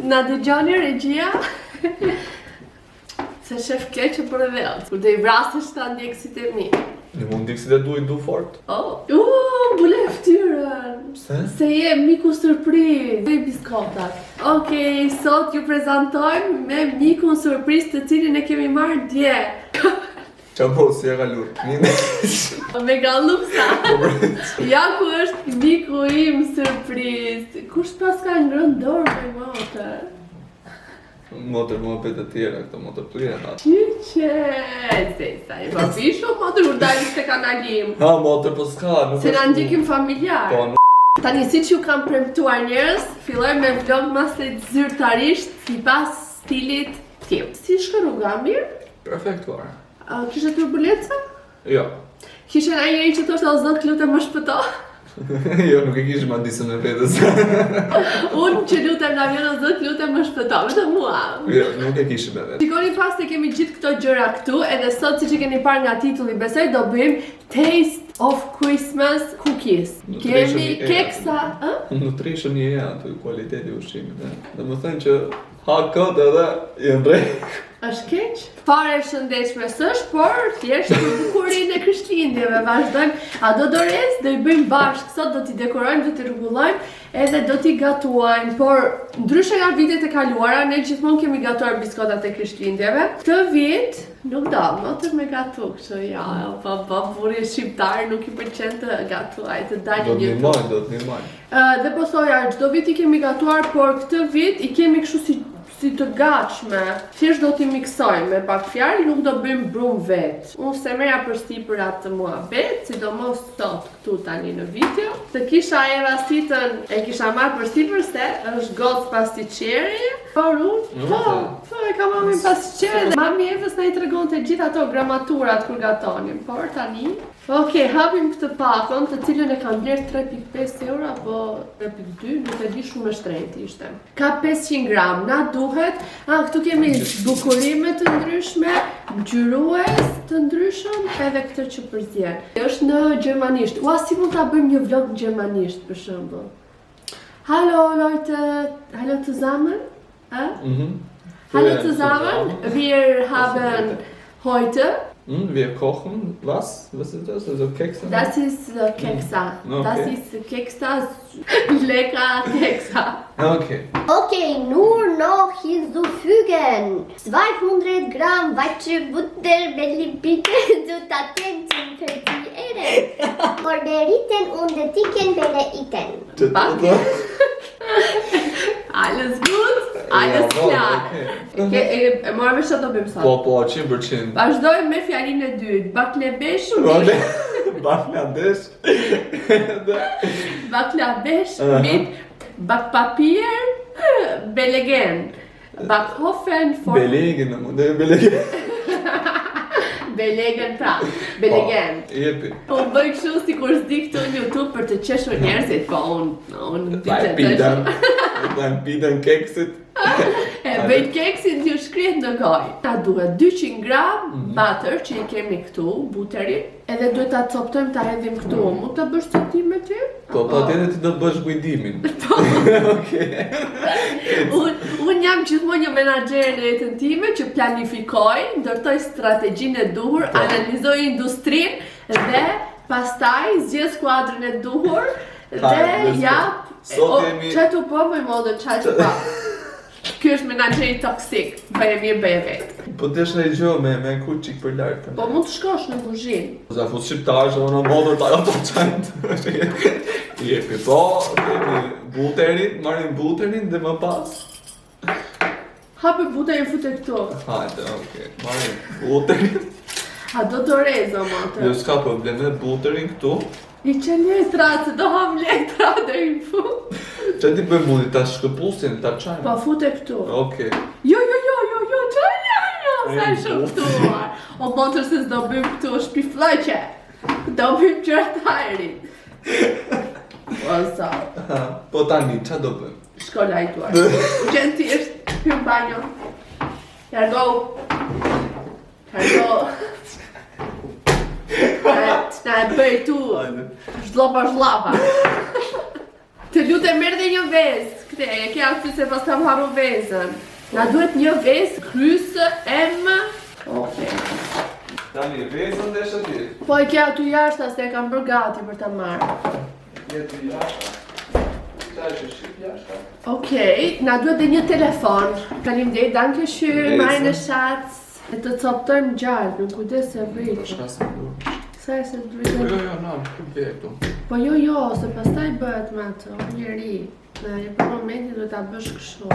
Na dëgjoni regjia? Se shef keqë për edhe atë. Kur dhe I vrasësh ta ndjekësit e mi. Në mund ndikë si dhe duaj du fort. Bule ftyrën. Pse? Se je MIKU SURPRIZE. Dhe biskotat. Okej, sot ju prezentojmë me MIKU SURPRIZE të cilin e kemi marrë dje. Qa po, si e kalur? Me gallupsa. Ja ku është MIKU im SURPRIZE. Kush pas ka ngrënë dorë me motër? Motër mua për të tjera, këto motër të tjera. Qyqe, sa I papi shumë motër urdajnë të kanalim. Ha, motër po s'ka, nuk Se na ndjekim familjar. Po, Tani si që ju kam premtuar njerëz, filloj me vlogmas të zyrtarisht si pas stilit tim. Si shkë rruga, mirë? perfektuar. Kishe turbulenca? Jo. Kishe na njëri që thoshtë o zot lutem më shpëto? Jo, nuk e kishim Adisën e vetës. Unë që lutem në avion o zot lutem më shpëto, vetëm mua. Jo, nuk e kishim e vetë. Shikoni pas të kemi gjithë këto gjëra këtu, edhe sot si që keni parë nga titulli besoj do bëjmë Taste of Christmas Cookies. Kemi keksa, Nutrition je aty, kualiteti ushqimit. Dhe më thënë që ha këtë edhe jenë drejtë. është keq? Fare shëndetshme s'është, por thjesht për bukurinë e Krishtlindjeve vazhdojmë. A do dorez, do I bëjmë bashkë, sot do t'i dekorojmë, do t'i rregullojmë, edhe do t'i gatuajmë, por ndryshe nga vitet e kaluara, ne gjithmonë kemi gatuar biskotat e Krishtlindjeve. Këtë vit nuk do, motër me gatu, kështu ja, burri shqiptar nuk I pëlqen të gatuaj, të dalë një Do t'ni majnë. Dhe po thoja, çdo vit I kemi gatuar, por këtë vit I kemi kështu si të gatshme. Thjesht do t'i miksojmë me pak fjalë, nuk do bëjmë brum vet. Unë se merja përstipër atë muhabet, sidomos sot këtu tani në video. Të kisha evasitën e kisha marrë përstipër se është gocë pastiqeri, por unë, po e ka mami pastiqeri dhe mami Evës na I tregonte gjithë ato gramaturat kur gatonim, por tani Okej, hapim këtë pakon, të cilën e kam blerë 3.5 euro apo 3.2, nuk e di shumë e shtrenjtë ishte. Ka 500 gram, na duhet, këtu kemi bukurime të ndryshme, ngjyrues të ndryshëm, edhe këtë që përzjen. Është në gjermanisht. Si mund ta bëjmë një vlog në gjermanisht për shembull? Hallo Leute, hallo zusammen? Hallo zusammen, wir haben heute Wir kochen, was? Was ist das? Also Kekse? Das ist Keksa. Okay. Das ist Keksa. Lecker Keksa. Okay. Okay, nur noch hinzufügen. 200 Gramm weiße Butter, bitte Zutaten zum Verzieren. Margariten und dicken Bereiten. Backe. Alles gut? Alles klar. E marrë vesh ato bëjmë sot. Po, 100%. Vazhdojmë me fjalinë e dytë. Baklabesh. Bangladesh. Baklabesh mit bakpapier belegen. Bakhofen for Belegen, belegen. Belegen pra, belegen. Jepi. Unë bëj kështu si kur s'di këtu në YouTube për të qeshur njerëzit, po unë Piden keksit. E bëjt keksin t'ju shkrihet në gojë. Na duhet 200 gram butter që I kemi këtu, buterin, edhe duhet ta coptojmë ta hedhim këtu. Mund ta bësh coptim me ty? Po, patjetër ti do të bësh kujdimin. Okej. Unë jam gjithmonë një menaxher në jetën time që planifikoj, ndërtoj strategjinë e duhur, analizoj industrinë dhe pastaj zgjedh skuadrën e duhur dhe jap. Çatu po më modë çatu pa. Ky është menaxheri toksik, bëje mirë bëje vetë. Po desh në gjë me ku çik për lart. Po mund të shkosh në kuzhinë. Za fut shqiptar që në modër ta ato çajt. Jepi po, kemi buterin, marrim buterin dhe më pas. Hape buterin fute këtu. Hajde, okay. Marrim buterin. A do të rezo matë? Jo s'ka problem, buterin këtu. I që letra, se do ham letra dhe I fut. Që ti bëjmë mundi, ta shkëpusin, ta qajmë? Po fute këtu. Okej. Jo, që sa e shëftuar. O motër se s'do bëjmë këtu, shpiflëqe. Do bëjmë qërtajri. Po sa. Po tani, qa do bëjmë? Shko lajtuar. Qenë ti është pjëm banjo. Jargo. Na e bëj tu. Zhlapa. Të lutem merr dhe një vezë. Këtë e ke aty se pas kam harru vezën. Na duhet një vezë krysë M. Okej. Tani vezën dhe shëti. Po e ke aty jashtë se e kam bërë gati për ta marrë. Jetë jashtë. Qa është shqip jashtë? Okej, na duhet dhe një telefon. Faleminderit, danke schön, meine Schatz. E të coptojmë gjallë, nuk kujdes se vritë. Shka se du. Sa e se të vritë? Jo, na, këtë vektu. Po jo, se pastaj bëhet me ato, njeri. Në për momenti duhet ta bësh kështu.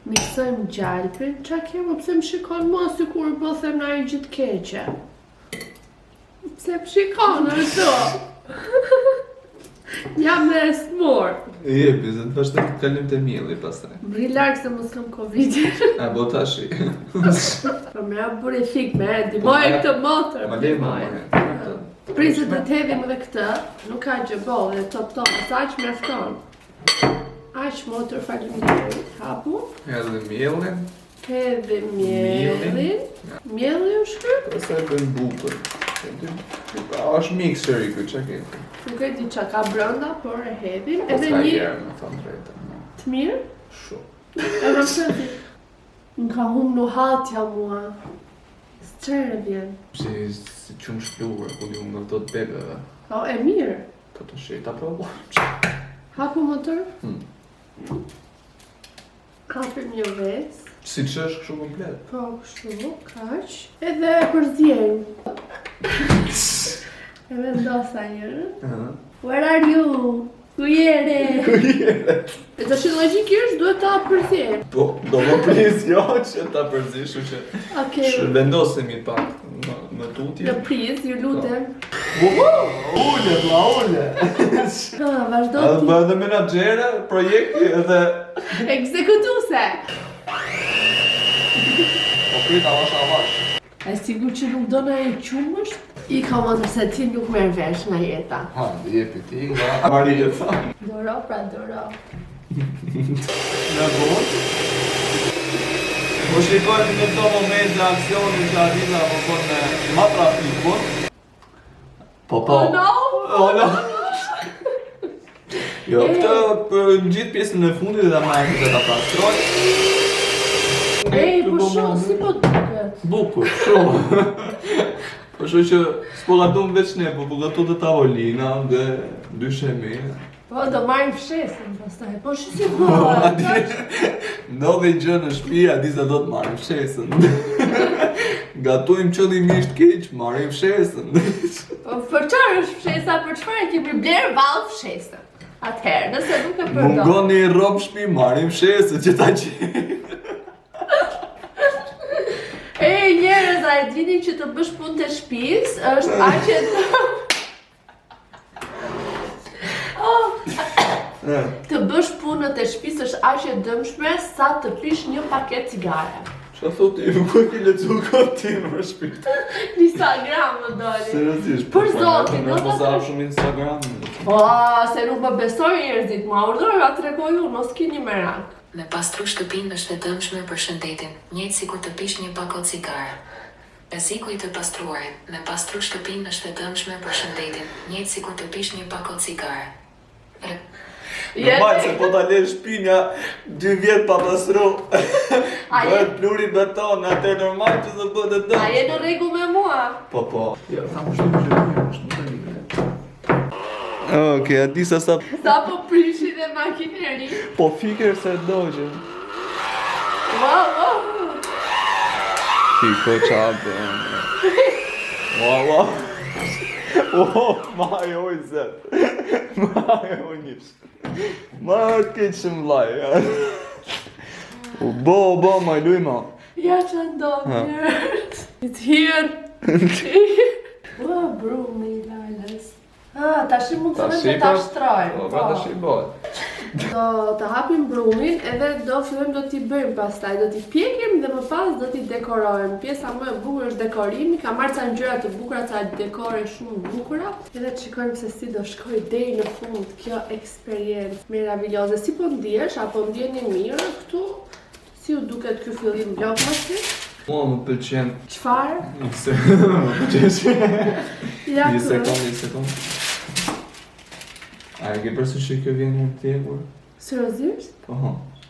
Miksojmë gjalpin, qa kemë, pse më shikon mua si kur po them na i gjithë keqe. Pse më shikon, është jam në smor. E jepi, se të vazhdo të kalim të mielli pastaj. Bri larkë se mos kam Covid. A, bo tashi. Po me buri fik me, dimoj këtë motër. Ma le ma. Prisë të të hedhim dhe këtë, nuk ka gjë bollë, top, sa që me afton. Aq motër faleminderit, hapu. Edhe mielin. Edhe mielin. Mielin u shkryp? Ose e bën bukur. është mixer i këtë që ketë. Nuk e di qa ka brënda, por e hedhim. Edhe Ska një jerë, me thonë drejta. të mirë. Shumë. E më shëti. Më ka hum në hatja mua. Së qërë vjen. Si qumë shpluhur, ku një nga këto të bebeve. O, e mirë. Të sheta provo. Hapu motor. Hapim një vezë. Si që është kështu komplet? Po, kështu, kaq. Edhe përzjenjë. Edhe ndosa njërë. Where are you? Ku jere? E të shi logjikisht duhet ta përzjenjë. Po, do më pris jo që ta përzishu që Okej. vendosemi pak në tutje. Në priz, ju lutem. Ule, bla, ule. Ha, vazhdo Edhe ti. bëhe dhe menaxhere, projekti edhe... Ekzekutuse. Po prita avash. E sigur që nuk do në e qumësht? I ka më se ti nuk merr vesh nga jeta. Ha, dhe jepi ti nga Marjeta. Doro, pra doro. Në botë. Po shikojmë në këto momente aksionin që Adisa po kon me matrafikun. Po. Oh no! Oh no! Jo, këtë për në gjithë pjesën e fundit dhe ma e këtë ta pastroj. Ej, po shumë, si po duket? Bukur, shumë. Po shumë që s'po gatun veç ne, po gatu të tavolina dhe dyshemi. Po, do marrim fshesën pastaj. Po shi si po? Ndodhi gjë në shtëpi, Adisa do të marrim fshesën. Gatuim qëllimisht keq, marrim fshesën. Po, për çfarë është fshesa? Për çfarë e kemi bler vallë fshesën? Atëherë, nëse nuk e përdor. Mungoni rob shtëpi, marrim fshesën që ta gjej. Ej, njerëz, a e dini që të bësh punë të shtëpisë është aq e të bësh punët e shtëpisë është aq e dëmshme sa të pish një paket cigare. Qa thot ti, ku e ki lecu këtë ti në shpit? Instagram më doli. Seriosisht, Për zotin, nuk do po ta zapë shumë Instagram. O, se nuk më besoj njerëzit, ma urdhër, a tregoj unë, mos kini merak. Me pastru shtëpinë është e dëmshme për shëndetin, njëjtë sikur të pish një pakot cigare. Beziku i të pastruarit, me pastru shtëpinë është e dëmshme për shëndetin, njëjtë sikur të pish një pakot cigare. Normal se po ta le shpinja 2 vjet pa pastru. Bëhet pluri beton, atë normal që të bëhet e dëmshme. A je në rregull me mua? Po. Jo, tha më shumë të është më të një. Okej, Adisa sa po prishin e makinerin. po fikër se dogji. Wow. Shiko qabe. Wow. Oh, ma e oj zet. Ma e oj njësh. Ma e keqëm vlaj. Bo, ma i luj ma. Ja që ndonë njerët. It's here. Ua, brumi i lajles. Tashi mund të me ta shtrojmë. Po, tashi bëhet. Do të hapim brumin edhe do fillojmë do t'i bëjmë pastaj, do t'i pjekim dhe më pas do t'i dekorojmë. Pjesa më e bukur është dekorimi, ka marrë ca ngjyra të bukura, ca dekore shumë bukura. Edhe të shikojmë se si do shkoj deri në fund kjo eksperiencë meravilioze. Si po ndihesh, apo ndjeni mirë këtu? Si u duket ky fillim vlogmasit? Mua më pëlqen. Çfarë? Më pëlqen. Ja Një sekond. A e ke përsysh që kjo vjen nga tjekur? Seriozisht? Po.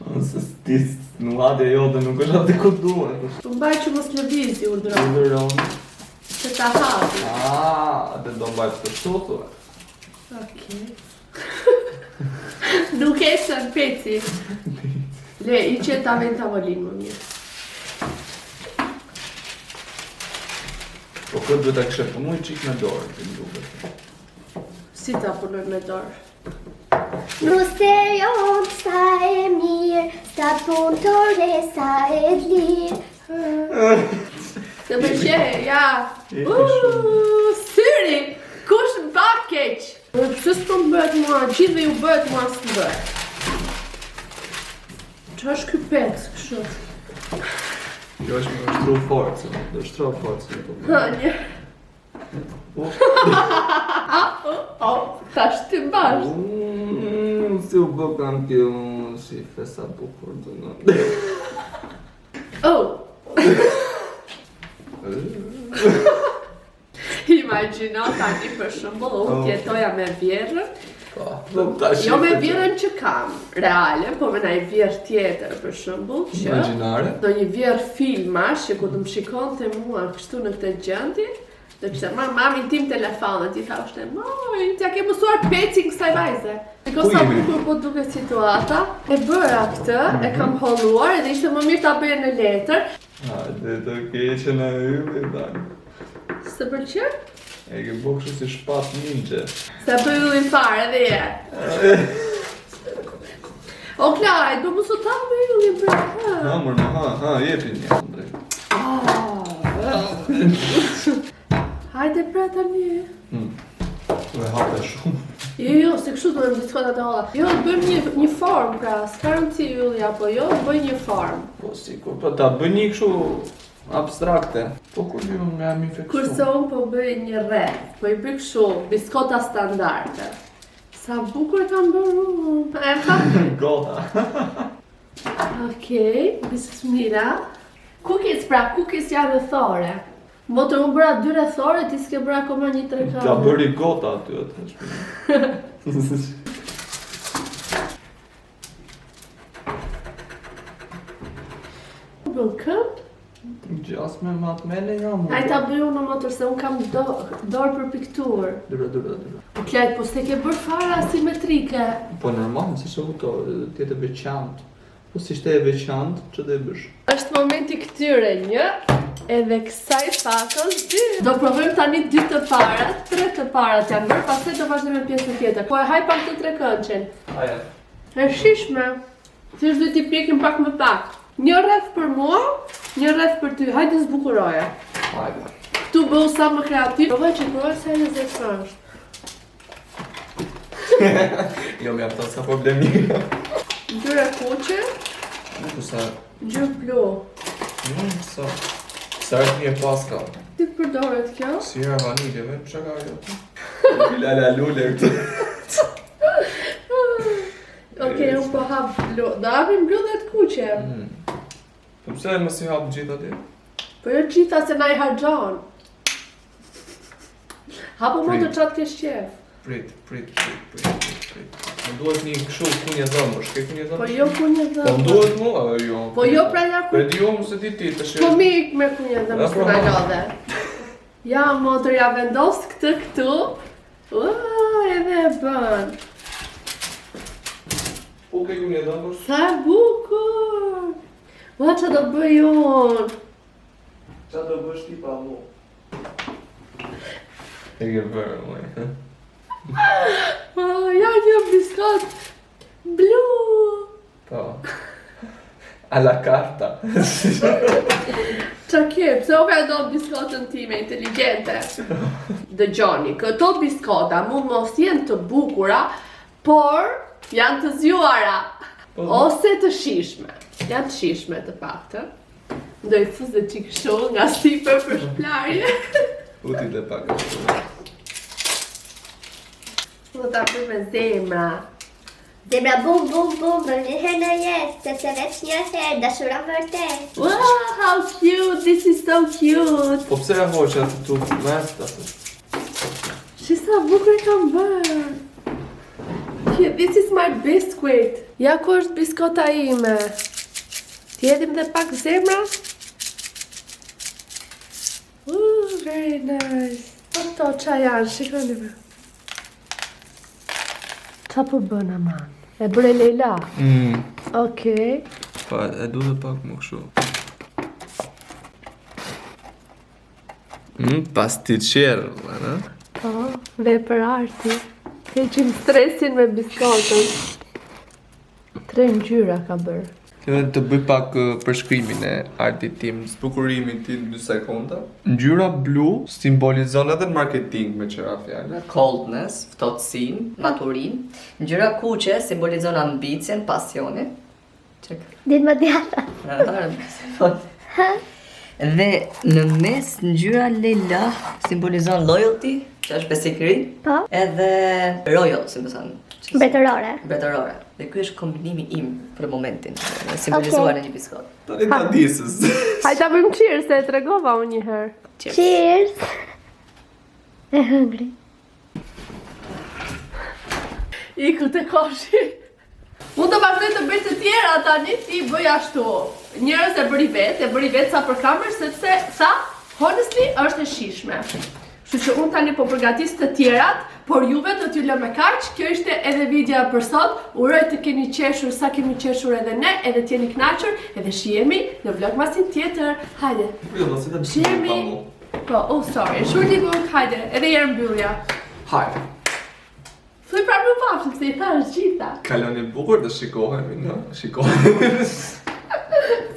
Nëse s'tis nuhatja jote nuk është aty ku duhet. Po mbaj që mos lëvizi urdhëron. Urdhëron. Që ta hapi. Atë do mbaj të shotur. Okej. Nuk e shën peci. Le, i që ta vend tavolinë më mirë. Po këtë duhet ta kishe punu i qik me dorë, të duket. Si ta punoj me dorë? Nuse jon sa e mirë, sa punëtore sa e lirë. Të pëlqej, ja. shumë. Syri, kush mba keq? Pse s'po bëhet mua, gjithve ju bëhet mua s'më bëhet. Qa është ky pec, kështu? Kjo është me shtru forcën, do shtru forcën. Ha, një. Tash ti mbash. Si u bë kam kjo, si fesa bukur të në. Imagjino tani për shembull, unë tjetoja me vjerën. Jo me vjerën që kam, reale, po me naj vjerë tjetër për shembull, që Imagjinare? do një vjerë filmash që ku të më shikonte mua kështu në këtë gjendje, dhe kështë mamin tim telefonat, i thashte, moj, t'ja ke mësuar pecin kësaj vajze. Shiko sa bukur po duke situata, e bëra këtë, e kam holluar, edhe ishte më mirë ta bëje në letër. Hajde të keqen e ylli, dani. Së pëlqen? E ke bo kështu si shpat ninja. Se për yllin fare edhe je. O Klaj, do mësu ta me yllin për Ha, mërë, ha, jepi një, Andrej. Hajde pra tani. Me hape shumë. Jo, se kështu do në biskotat e holla. Jo, bëjmë një formë pra, s'ka rëndësi ylli apo jo, bëj një formë. Po sikur, po ta bëj një kështu abstrakte. Po kur ju me jam infekcion. Kurse unë po bëj një rreth, po i bëj kështu, biskota standarde. Sa bukur e kam bërë unë. E pa? Gota. Okej, bismillah. Cookies pra, cookies janë rrethore. Motër unë bëra 2 rrethore, ti s'ke bëra akoma një 3 Ja bëri gota aty atë. Bën kënd? Gjas me matmele jam. Hajde ta bëj unë motër se unë kam dorë për pikturë. Dura. Po Klajt, po s'e ke bërë fare asimetrike. Po normal, si shë këto, tjetë veçantë. Po si shte e veçantë, që dhe bësh? Është momenti këtyre 1, edhe kësaj fakës 2. Do provojmë tani 2 të parat, 3 të parat janë bërë, pastaj do vazhdojmë me pjesën tjetër. Po e haj pak të 3 kënqen. Aja. E shishme. Thjesht duhet t'i pjekim pak më pak. Një rreth për mua, një rreth për ty. Hajde zbukuroje. Hajde. Këtu bëhu sa më kreativ. Provoj që provoj sa e lezet është. Jo, me afta s'ka problemi. Ngjyre kuqe, Nuk sa... ngjyrë blu. Sa... Sa është një paska. Si përdoret kjo? Si era vaniljeve, që ka jo? Lala lule këtë. Okej, unë po hap blu. Do hapim blu dhe të kuqe. Po pse më si hapë gjitha ti? Po jo gjitha se na i harxhon. Hapo më të qatë kesh qef. Prit. Më duhet një këshu kunje dhëmë, shke kunje dhëmë? Po jo kunje Po dhëmë. më duhet mu, jo. Po jo pra ja Po e di jo mu se ti të shirë. Po mik me kunje dhëmë së na lodhe. Ja, motër, ja vendos këtë këtu. Edhe e bën. Po ke kunje dhëmë? Sa bukur. Ua që do bëj unë. Qa do bësh ti pa mu? E ke bërë, moj. Ja një biskot blu. Po. A la carta. Qa ke, pse o ka do biskotën time inteligente? Dëgjoni, këto biskota mund mos jenë të bukura, por janë të zjuara. Ose të shishme. Janë të shishme të paktën. Do i fuz dhe qik shumë nga sipër për shplarje. Uti dhe pak e shumë. Do ta bëj me zemra. Zemra bum bum bum, për një herë në jetë, sepse veç një herë, dashura vërtet. Wow, how cute, this is so cute. Po pse e hoqë atë tu mes të atë? Shi sa bukur e kam bërë. Okay, this is my biscuit. Ja ku është biskota ime. T'jedhim dhe pak zemra. Very nice. Ato qa janë, shikoni me. Qa po bën aman? E bëre Leila? Okej. Pa, e du dhe pak më kështu. Pastiqerë, në? Po, ve për arti. Heqim stresin me biskotën. 3 ngjyra ka bërë. Kënë të bëj pak përshkrimin e artit tim, zbukurimin ti 2 sekonda. Ngjyra blu simbolizon edhe në marketing me qëra fjallë. Coldness, ftohtësinë, maturinë. Ngjyra kuqe simbolizon ambicien, pasionin. Çek. Ditë më djata. Dhe në mes ngjyra lila simbolizon loyalty, që është besikëri. Po. Edhe royal simbolizon Mbretërore. mbretërore. Dhe ky është kombinimi im për momentin, simbolizuar në një biskot. Tani ta disës. Hajta bëjmë cheers, se e tregova unë një herë. Cheers. E hëngri. Iku të koshi. Unë të vazhdoj të bëj të tjera tani, ti bëj ashtu. Njerëz e bëri vetë sa për kamerë, sepse sa, honestly, është e shishme. Kështu që unë tani po përgatis të tjerat, por juve do t'ju lë me kaq. Kjo ishte edhe videoja për sot. Uroj të keni qeshur sa kemi qeshur edhe ne, edhe t'jeni kënaqur, edhe shihemi në vlogmasin tjetër. Hajde. Shihemi. Po, oh sorry, shurti buk, hajde, edhe jërë mbyllja. Hajde. Thuj prapë në pafshëm, se i thash gjitha. Kaloni bukur dhe shikohemi, në? Shikohemi.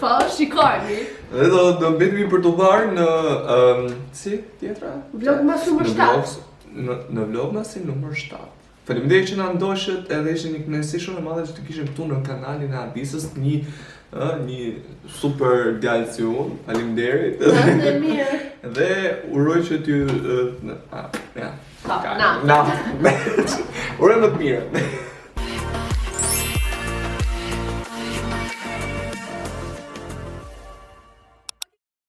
Po, shikojmi. Dhe do mbetemi për të varë në... si? Tjetra? Vlogmas numër 7. Në vlogmasin numër 7. Faleminderit që na ndoqët, edhe ishte një kënaqësi shumë e madhe që të kishim këtu në kanalin e Adisës një super djalë si unë. Faleminderit. Në mirë. Dhe uroj që t'ju... Na. Uroj më të mirë.